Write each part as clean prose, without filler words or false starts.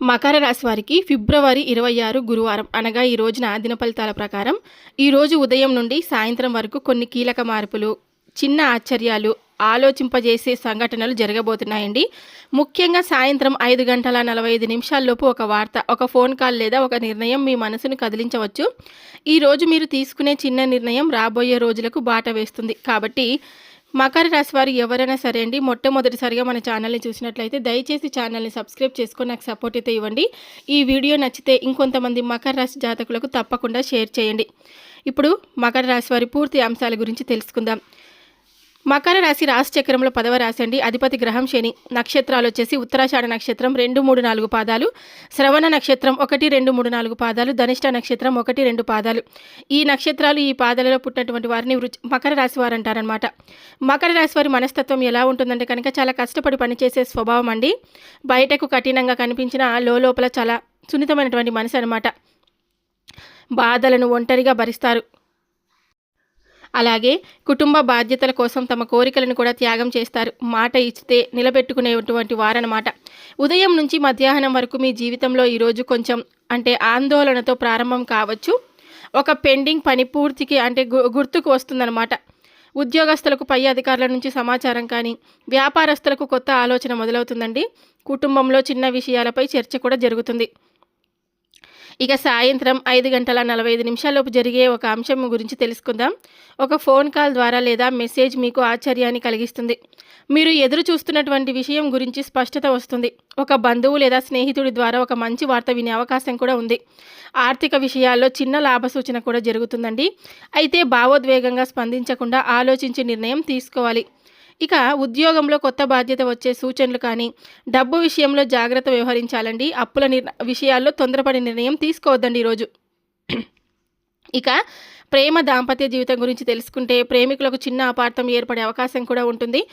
మకర రాశి వారికి ఫిబ్రవరి 26 గురువారం అనగా ఈ రోజున దిన ఫలితాల ప్రకారం ఈరోజు ఉదయం నుండి సాయంత్రం వరకు కొన్ని కీలక మార్పులు, చిన్న ఆశ్చర్యాలు, ఆలోచింపజేసే సంఘటనలు జరగబోతున్నాయండి. ముఖ్యంగా సాయంత్రం 5:45 ఒక వార్త, ఒక ఫోన్ కాల్ లేదా ఒక నిర్ణయం మీ మనసును కదిలించవచ్చు. ఈరోజు మీరు తీసుకునే చిన్న నిర్ణయం రాబోయే రోజులకు బాట వేస్తుంది. కాబట్టి మకర రాశి వారు ఎవరైనా సరే అండి, మొట్టమొదటిసారిగా మన ఛానల్ని చూసినట్లయితే దయచేసి ఛానల్ని సబ్స్క్రైబ్ చేసుకొని నాకు సపోర్ట్ అయితే ఇవ్వండి. ఈ వీడియో నచ్చితే ఇంకొంతమంది మకర రాశి జాతకులకు తప్పకుండా షేర్ చేయండి. ఇప్పుడు మకర రాశి వారి పూర్తి అంశాల గురించి తెలుసుకుందాం. మకర రాశి రాశి చక్రంలో 10వ రాశి అండి. అధిపతి గ్రహం శని. నక్షత్రాలు వచ్చేసి ఉత్తరాషాఢ నక్షత్రం 2, 3, 4 పాదాలు, శ్రవణ నక్షత్రం 1, 2, 3, 4 పాదాలు, ధనిష్ట నక్షత్రం 1, 2 పాదాలు. ఈ నక్షత్రాలు, ఈ పాదాలలో పుట్టినటువంటి వారిని మకర రాశి వారు అంటారనమాట. మకర రాశి వారి మనస్తత్వం ఎలా ఉంటుందంటే కనుక చాలా కష్టపడి పనిచేసే స్వభావం అండి. బయటకు కఠినంగా కనిపించిన లోపల చాలా సున్నితమైనటువంటి మనిషి అనమాట. బాధలను ఒంటరిగా భరిస్తారు. అలాగే కుటుంబ బాధ్యతల కోసం తమ కోరికలను కూడా త్యాగం చేస్తారు. మాట ఇస్తే నిలబెట్టుకునేటువంటి వారనమాట. ఉదయం నుంచి మధ్యాహ్నం వరకు మీ జీవితంలో ఈరోజు కొంచెం ఆందోళనతో ప్రారంభం కావచ్చు. ఒక పెండింగ్ పని పూర్తికి గుర్తుకు వస్తుందన్నమాట. ఉద్యోగస్తులకు పై అధికారుల నుంచి సమాచారం కానీ, వ్యాపారస్తులకు కొత్త ఆలోచన మొదలవుతుందండి. కుటుంబంలో చిన్న విషయాలపై చర్చ కూడా జరుగుతుంది. ఇక సాయంత్రం 5:45 జరిగే ఒక అంశం గురించి తెలుసుకుందాం. ఒక ఫోన్ కాల్ ద్వారా లేదా మెసేజ్ మీకు ఆశ్చర్యాన్ని కలిగిస్తుంది. మీరు ఎదురు చూస్తున్నటువంటి విషయం గురించి స్పష్టత వస్తుంది. ఒక బంధువు లేదా స్నేహితుడి ద్వారా ఒక మంచి వార్త వినే అవకాశం కూడా ఉంది. ఆర్థిక విషయాల్లో చిన్న లాభ సూచన కూడా జరుగుతుందండి. అయితే భావోద్వేగంగా స్పందించకుండా ఆలోచించి నిర్ణయం తీసుకోవాలి. ఇక ఉద్యోగంలో కొత్త బాధ్యత వచ్చే సూచనలు కానీ, డబ్బు విషయంలో జాగ్రత్త వ్యవహరించాలండి. అప్పుల విషయాల్లో తొందరపడి నిర్ణయం తీసుకోవద్దండి ఈరోజు. ఇక ప్రేమ దాంపత్య జీవితం గురించి తెలుసుకుంటే ప్రేమికులకు చిన్న అపార్థం ఏర్పడే అవకాశం కూడా ఉంటుంది.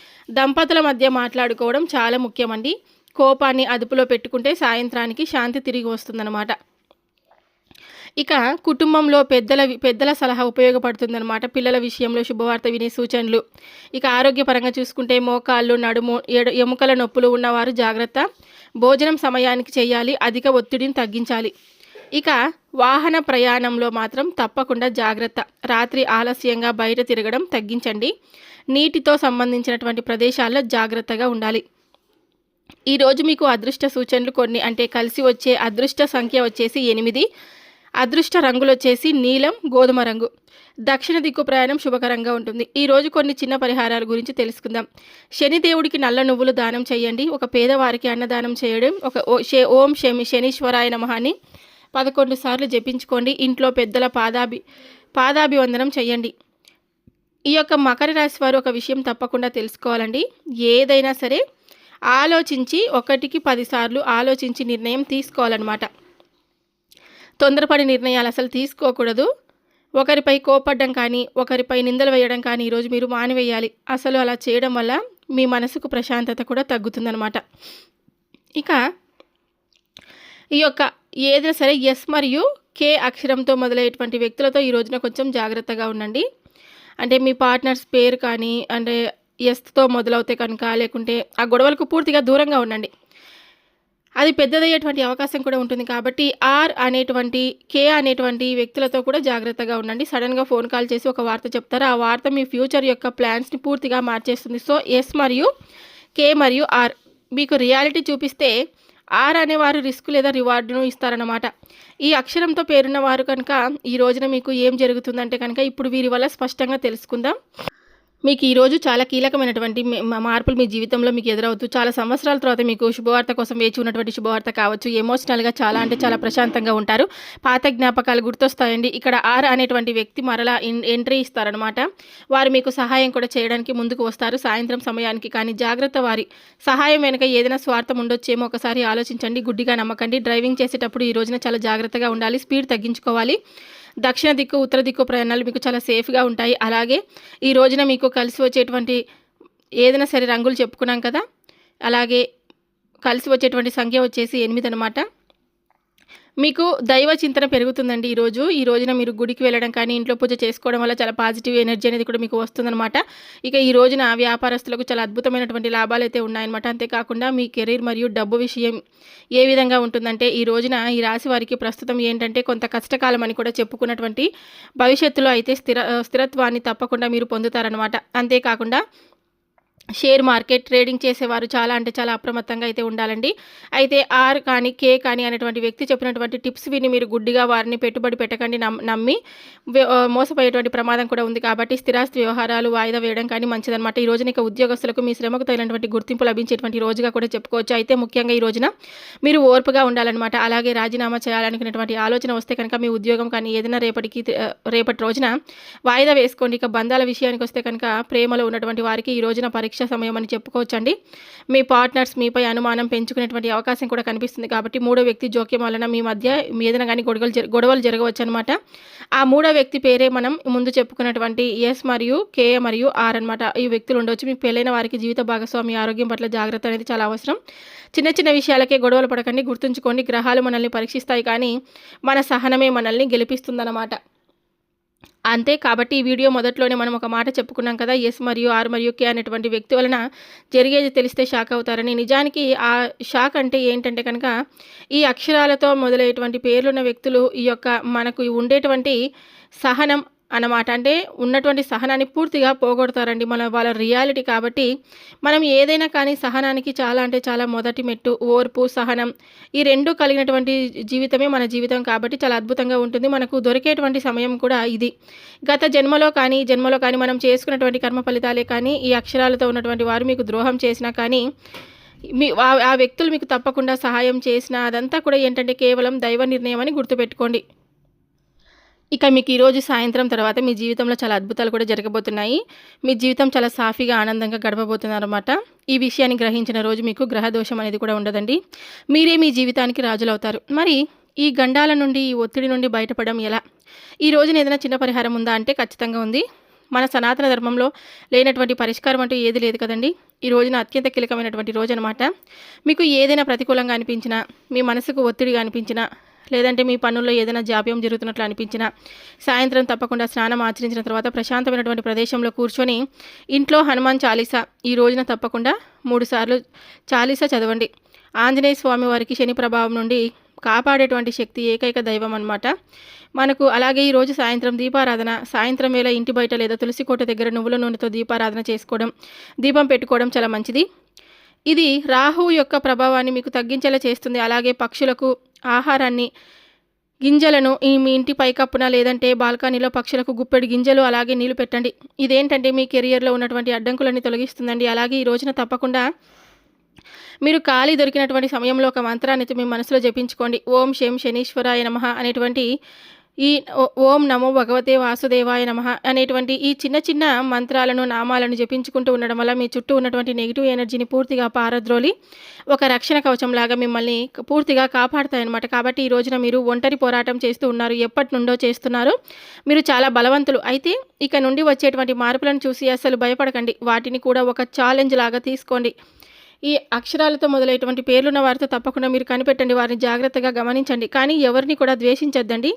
దంపతుల మధ్య మాట్లాడుకోవడం చాలా ముఖ్యమండి. కోపాన్ని అదుపులో పెట్టుకుంటే సాయంత్రానికి శాంతి తిరిగి వస్తుందన్నమాట. ఇక కుటుంబంలో పెద్దల సలహా ఉపయోగపడుతుందన్నమాట. పిల్లల విషయంలో శుభవార్త వినే సూచనలు. ఇక ఆరోగ్యపరంగా చూసుకుంటే మోకాళ్ళు, నడుము, ఎముకల నొప్పులు ఉన్నవారు జాగ్రత్త. భోజనం సమయానికి చేయాలి. అధిక ఒత్తిడిని తగ్గించాలి. ఇక వాహన ప్రయాణంలో మాత్రం తప్పకుండా జాగ్రత్త. రాత్రి ఆలస్యంగా బయట తిరగడం తగ్గించండి. నీటితో సంబంధించినటువంటి ప్రదేశాల్లో జాగ్రత్తగా ఉండాలి. ఈరోజు మీకు అదృష్ట సూచనలు కొన్ని కలిసి వచ్చే అదృష్ట సంఖ్య వచ్చేసి 8. అదృష్ట రంగులు వచ్చేసి నీలం, గోధుమ రంగు. దక్షిణ దిక్కు ప్రయాణం శుభకరంగా ఉంటుంది. ఈరోజు కొన్ని చిన్న పరిహారాల గురించి తెలుసుకుందాం. శనిదేవుడికి నల్ల నువ్వులు దానం చేయండి. ఒక పేదవారికి అన్నదానం చేయడం. ఓం శనీశ్వరాయ నమః అని 11 సార్లు జపించుకోండి. ఇంట్లో పెద్దల పాదాభివందనం చేయండి. ఈ యొక్క మకర రాశి వారు ఒక విషయం తప్పకుండా తెలుసుకోవాలండి. ఏదైనా సరే ఆలోచించి 1కి 10 సార్లు ఆలోచించి నిర్ణయం తీసుకోవాలన్నమాట. తొందరపడి నిర్ణయాలు అసలు తీసుకోకూడదు. ఒకరిపై కోపడ్డం కానీ, ఒకరిపై నిందలు వేయడం కానీ ఈరోజు మీరు మానివేయాలి. అసలు అలా చేయడం వల్ల మీ మనసుకు ప్రశాంతత కూడా తగ్గుతుందన్నమాట. ఇక ఈ యొక్క ఏదైనా సరే ఎస్ మరియు కే అక్షరంతో మొదలయ్యేటువంటి వ్యక్తులతో ఈ రోజున కొంచెం జాగ్రత్తగా ఉండండి. మీ పార్ట్నర్స్ పేరు కానీ ఎస్తో మొదలవుతే కనుక, లేకుంటే ఆ గొడవలకు పూర్తిగా దూరంగా ఉండండి. అది పెద్దదయ్యేటువంటి అవకాశం కూడా ఉంటుంది. కాబట్టి ఆర్ అనేటువంటి, కే అనేటువంటి వ్యక్తులతో కూడా జాగ్రత్తగా ఉండండి. సడన్గా ఫోన్ కాల్ చేసి ఒక వార్త చెప్తారు. ఆ వార్త మీ ఫ్యూచర్ యొక్క ప్లాన్స్ని పూర్తిగా మార్చేస్తుంది. సో ఎస్ మరియు కే మరియు ఆర్ మీకు రియాలిటీ చూపిస్తే, ఆర్ అనేవారు రిస్క్ లేదా రివార్డును ఇస్తారన్నమాట. ఈ అక్షరంతో పేరున్న వారు కనుక ఈ రోజున మీకు ఏం జరుగుతుందంటే కనుక ఇప్పుడు వీరి వల్ల స్పష్టంగా తెలుసుకుందాం. మీకు ఈరోజు చాలా కీలకమైనటువంటి మార్పులు మీ జీవితంలో మీకు ఎదురవుతూ, చాలా సంవత్సరాల తర్వాత మీకు శుభవార్త కోసం వేచి ఉన్నటువంటి శుభవార్త కావచ్చు. ఎమోషనల్గా చాలా ప్రశాంతంగా ఉంటారు. పాత జ్ఞాపకాలు గుర్తొస్తాయండి. ఇక్కడ ఆర్ అనేటువంటి వ్యక్తి మరలా ఎంట్రీ ఇస్తారనమాట. వారు మీకు సహాయం కూడా చేయడానికి ముందుకు వస్తారు సాయంత్రం సమయానికి. కానీ జాగ్రత్త, వారి సహాయం వెనుక ఏదైనా స్వార్థం ఉండొచ్చేమో ఒకసారి ఆలోచించండి. గుడ్డిగా నమ్మకండి. డ్రైవింగ్ చేసేటప్పుడు ఈ రోజున చాలా జాగ్రత్తగా ఉండాలి. స్పీడ్ తగ్గించుకోవాలి. దక్షిణ దిక్కు, ఉత్తర దిక్కు ప్రయాణాలు మీకు చాలా సేఫ్గా ఉంటాయి. అలాగే ఈ రోజున మీకు కలిసి వచ్చేటువంటి ఏదైనా సరే రంగులు చెప్పుకున్నాం కదా, అలాగే కలిసి వచ్చేటువంటి సంఖ్య వచ్చేసి 8 అనమాట. మీకు దైవ చింతన పెరుగుతుందండి ఈరోజు. ఈ రోజున మీరు గుడికి వెళ్ళడం కానీ, ఇంట్లో పూజ చేసుకోవడం వల్ల చాలా పాజిటివ్ ఎనర్జీ అనేది కూడా మీకు వస్తుందనమాట. ఇక ఈ రోజున వ్యాపారస్తులకు చాలా అద్భుతమైనటువంటి లాభాలైతే ఉన్నాయన్నమాట. అంతేకాకుండా మీ కెరీర్ మరియు డబ్బు విషయం ఏ విధంగా ఉంటుందంటే, ఈ రోజున ఈ రాశి వారికి ప్రస్తుతం ఏంటంటే కొంత కష్టకాలం అని కూడా చెప్పుకున్నటువంటి భవిష్యత్తులో అయితే స్థిరత్వాన్ని తప్పకుండా మీరు పొందుతారనమాట. అంతేకాకుండా షేర్ మార్కెట్ ట్రేడింగ్ చేసేవారు చాలా అంటే చాలా అప్రమత్తంగా అయితే ఉండాలండి. అయితే ఆర్ కానీ, కే కానీ అనేటువంటి వ్యక్తి చెప్పినటువంటి టిప్స్ విని మీరు గుడ్డిగా వారిని పెట్టుబడి పెట్టకండి. నమ్మి మోసపోయేటువంటి ప్రమాదం కూడా ఉంది. కాబట్టి స్థిరాస్తి వ్యవహారాలు వాయిదా వేయడం కానీ మంచిదన్నమాట. ఈ రోజున ఇక ఉద్యోగస్తులకు మీ శ్రమకు తగినటువంటి గుర్తింపు లభించేటువంటి రోజుగా కూడా చెప్పుకోవచ్చు. అయితే ముఖ్యంగా ఈ రోజున మీరు ఓర్పుగా ఉండాలన్నమాట. అలాగే రాజీనామా చేయాలనుకునేటువంటి ఆలోచన వస్తే కనుక మీ ఉద్యోగం కానీ ఏదైనా రేపటి రోజున వాయిదా వేసుకోండి. ఇక బంధాల విషయానికి వస్తే కనుక ప్రేమలో ఉన్నటువంటి వారికి ఈ రోజున పరీక్ష సమయం అని చెప్పుకోవచ్చండి. మీ పార్ట్నర్స్ మీపై అనుమానం పెంచుకునేటువంటి అవకాశం కూడా కనిపిస్తుంది. కాబట్టి మూడో వ్యక్తి జోక్యం వలన మీ మధ్య ఏదైనా కానీ గొడవలు జరగవచ్చు అనమాట. ఆ మూడో వ్యక్తి పేరే మనం ముందు చెప్పుకున్నటువంటి ఎస్ మరియు కే మరియు ఆర్ అనమాట. ఈ వ్యక్తులు ఉండవచ్చు. మీకు పెళ్ళైన వారికి జీవిత భాగస్వామి ఆరోగ్యం పట్ల జాగ్రత్త అనేది చాలా అవసరం. చిన్న చిన్న విషయాలకే గొడవలు పడకండి. గుర్తుంచుకోండి, గ్రహాలు మనల్ని పరీక్షిస్తాయి కానీ మన సహనమే మనల్ని గెలిపిస్తుందన్నమాట. అంతే. కాబట్టి ఈ వీడియో మొదట్లోనే మనం ఒక మాట చెప్పుకున్నాం కదా, ఎస్ మరియు ఆర్ మరియు కే అనేటువంటి వ్యక్తి వలన జరిగేది తెలిస్తే షాక్ అవుతారని. నిజానికి ఆ షాక్ అంటే ఏంటంటే కనుక, ఈ అక్షరాలతో మొదలయ్యేటువంటి పేర్లున్న వ్యక్తులు ఈ యొక్క మనకు ఉండేటువంటి సహనం అన్నమాట. అంటే ఉన్నటువంటి సహనాన్ని పూర్తిగా పోగొడతారండి. వాళ్ళ రియాలిటీ. కాబట్టి మనం ఏదైనా కానీ సహనానికి చాలా అంటే చాలా మొదటి మెట్టు. ఓర్పు, సహనం ఈ రెండు కలిగినటువంటి జీవితమే మన జీవితం. కాబట్టి చాలా అద్భుతంగా ఉంటుంది. మనకు దొరికేటువంటి సమయం కూడా ఇది. గత జన్మలో కానీ మనం చేసుకున్నటువంటి కర్మ ఫలితాలే కానీ, ఈ అక్షరాలతో ఉన్నటువంటి వారు మీకు ద్రోహం చేసినా కానీ, ఆ వ్యక్తులు మీకు తప్పకుండా సహాయం చేసినా అదంతా కూడా ఏంటంటే కేవలం దైవ నిర్ణయం అని గుర్తుపెట్టుకోండి. ఇక మీకు ఈరోజు సాయంత్రం తర్వాత మీ జీవితంలో చాలా అద్భుతాలు కూడా జరగబోతున్నాయి. మీ జీవితం చాలా సాఫీగా ఆనందంగా గడపబోతున్నారన్నమాట. ఈ విషయాన్ని గ్రహించిన రోజు మీకు గ్రహ దోషం అనేది కూడా ఉండదండి. మీరే మీ జీవితానికి రాజులవుతారు. మరి ఈ గండాల నుండి, ఈ ఒత్తిడి నుండి బయటపడడం ఎలా? ఈ రోజున ఏదైనా చిన్న పరిహారం ఉందా అంటే ఖచ్చితంగా ఉంది. మన సనాతన ధర్మంలో లేనటువంటి పరిష్కారం అంటూ ఏది లేదు కదండి. ఈ రోజున అత్యంత కీలకమైనటువంటి రోజు అనమాట. మీకు ఏదైనా ప్రతికూలంగా అనిపించినా, మీ మనసుకు ఒత్తిడిగా అనిపించినా, లేదంటే మీ పనుల్లో ఏదైనా జాప్యం జరుగుతున్నట్లు అనిపించినా, సాయంత్రం తప్పకుండా స్నానం ఆచరించిన తర్వాత ప్రశాంతమైనటువంటి ప్రదేశంలో కూర్చొని ఇంట్లో హనుమాన్ చాలీసా ఈ రోజున తప్పకుండా 3 సార్లు చాలీసా చదవండి. ఆంజనేయ స్వామి వారికి శని ప్రభావం నుండి కాపాడేటువంటి శక్తి ఏకైక దైవం అన్నమాట మనకు. అలాగే ఈరోజు సాయంత్రం దీపారాధన, సాయంత్రం వేళ ఇంటి బయట లేదా తులసి కోట దగ్గర నువ్వుల నూనెతో దీపారాధన చేసుకోవడం, దీపం పెట్టుకోవడం చాలా మంచిది. ఇది రాహు యొక్క ప్రభావాన్ని మీకు తగ్గించేలా చేస్తుంది. అలాగే పక్షులకు ఆహారాన్ని, గింజలను మీ ఇంటి పైకప్పున లేదంటే బాల్కనీలో పక్షులకు గుప్పెడు గింజలు అలాగే నీళ్లు పెట్టండి. ఇదేంటంటే మీ కెరియర్లో ఉన్నటువంటి అడ్డంకులన్నీ తొలగిస్తుందండి. అలాగే ఈ రోజున తప్పకుండా మీరు ఖాళీ దొరికినటువంటి సమయంలో ఒక మంత్రాన్ని మీ మనసులో జపించుకోండి. ఓం శం శనీశ్వరాయ నమః అనేటువంటి ఈ ఓం నమో భగవతే వాసుదేవాయ నమః అనేటువంటి ఈ చిన్న చిన్న మంత్రాలను, నామాలను జపించుకుంటూ ఉండడం వల్ల మీ చుట్టూ ఉన్నటువంటి నెగిటివ్ ఎనర్జీని పూర్తిగా పారద్రోలి ఒక రక్షణ కవచంలాగా మిమ్మల్ని పూర్తిగా కాపాడుతాయన్నమాట. కాబట్టి ఈ రోజున మీరు ఒంటరి పోరాటం చేస్తూ ఉన్నారు. ఎప్పటి నుండో చేస్తున్నారు. మీరు చాలా బలవంతులు. అయితే ఇక నుండి వచ్చేటువంటి మార్పులను చూసి అస్సలు భయపడకండి. వాటిని కూడా ఒక ఛాలెంజ్ లాగా తీసుకోండి. ఈ అక్షరాలతో మొదలైనటువంటి పేర్లున్న వారితో తప్పకుండా మీరు కనిపెట్టండి. వారిని జాగ్రత్తగా గమనించండి. కానీ ఎవరిని కూడా ద్వేషించద్దండి.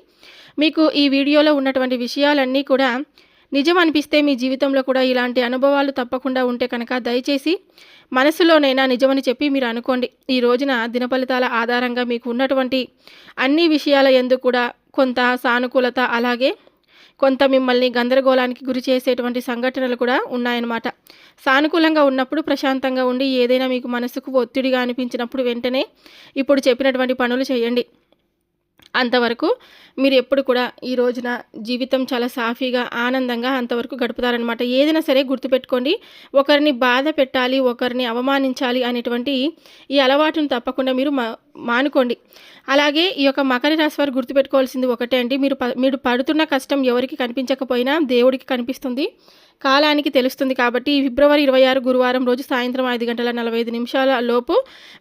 మీకు ఈ వీడియోలో ఉన్నటువంటి విషయాలన్నీ కూడా నిజం అనిపిస్తే మీ జీవితంలో కూడా ఇలాంటి అనుభవాలు తప్పకుండా ఉంటే కనుక దయచేసి మనసులోనైనా నిజమని చెప్పి మీరు అనుకోండి. ఈ రోజున దినఫలితాల ఆధారంగా మీకు ఉన్నటువంటి అన్ని విషయాల యందు కూడా కొంత సానుకూలత, అలాగే కొంత మిమ్మల్ని గందరగోళానికి గురి చేసేటువంటి సంఘటనలు కూడా ఉన్నాయన్నమాట. సానుకూలంగా ఉన్నప్పుడు ప్రశాంతంగా ఉండి, ఏదైనా మీకు మనసుకు ఒత్తిడిగా అనిపించినప్పుడు వెంటనే ఇప్పుడు చెప్పినటువంటి పనులు చేయండి. అంతవరకు మీరు ఎప్పుడు కూడా ఈ రోజున జీవితం చాలా సాఫీగా ఆనందంగా అంతవరకు గడుపుతారనమాట. ఏదైనా సరే గుర్తుపెట్టుకోండి, ఒకరిని బాధ పెట్టాలి, ఒకరిని అవమానించాలి అనేటువంటి ఈ అలవాటును తప్పకుండా మీరు మానుకోండి. అలాగే ఈ యొక్క మకర రాశి వారు గుర్తుపెట్టుకోవాల్సింది ఒకటే అండి, మీరు పడుతున్న కష్టం ఎవరికి కనిపించకపోయినా దేవుడికి కనిపిస్తుంది, కాలానికి తెలుస్తుంది. కాబట్టి ఫిబ్రవరి 26 గురువారం రోజు సాయంత్రం 5:45 లోపు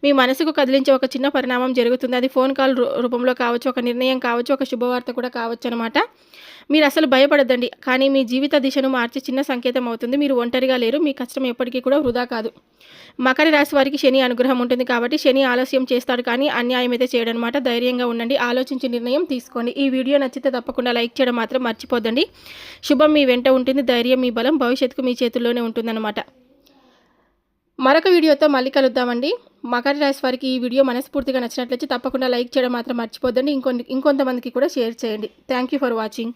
మీ మనసుకు కదిలించే ఒక చిన్న పరిణామం జరుగుతుంది. అది ఫోన్ కాల్ రూపంలో కావచ్చు, ఒక నిర్ణయం కావచ్చు, ఒక శుభవార్త కూడా కావచ్చు అనమాట. మీరు అసలు భయపడొద్దండి. కానీ మీ జీవిత దిశను మార్చే చిన్న సంకేతం అవుతుంది. మీరు ఒంటరిగా లేరు. మీ కష్టం ఎప్పటికీ కూడా వృధా కాదు. మకర రాశి వారికి శని అనుగ్రహం ఉంటుంది కాబట్టి శని ఆలస్యం చేస్తాడు కానీ అన్యాయం అయితే చేయడనమాట. ధైర్యంగా ఉండండి. ఆలోచించి నిర్ణయం తీసుకోండి. ఈ వీడియో నచ్చితే తప్పకుండా లైక్ చేయడం మాత్రం మర్చిపోద్దండి. శుభం మీ వెంట ఉంటుంది. ధైర్యం మీ బలం. భవిష్యత్తుకు మీ చేతుల్లోనే ఉంటుందన్నమాట. మరొక వీడియోతో మళ్ళీ కలుద్దామండి. మకర రాశి వారికి ఈ వీడియో మనస్ఫూర్తిగా నచ్చినట్లయితే తప్పకుండా లైక్ చేయడం మాత్రం మర్చిపోద్దండి. ఇంకొంతమందికి కూడా షేర్ చేయండి. Thank you for watching.